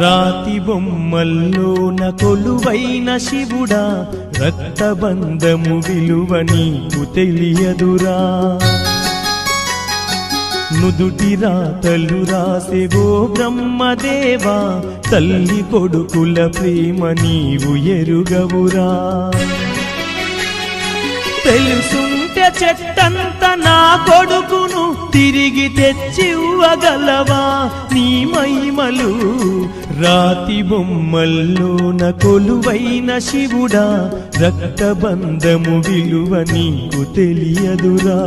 రాతి బొమ్మల్లోన కొలువైన శివుడా, రక్తబంధము విలువ నీకు తెలియదురా. నుదుటి రాతలు రాసేవో బ్రహ్మదేవా, తల్లి కొడుకుల ప్రేమ నీవు ఎరుగవురా. తెలుసుంటే చెట్టంత నా కొడుకును తిరిగి తెచ్చివ్వగలవా నీ మహిమలు. రాతి బొమ్మల్లోన కొలువైన శివుడా, రక్తబంధము విలువ నీకు తెలియదురా.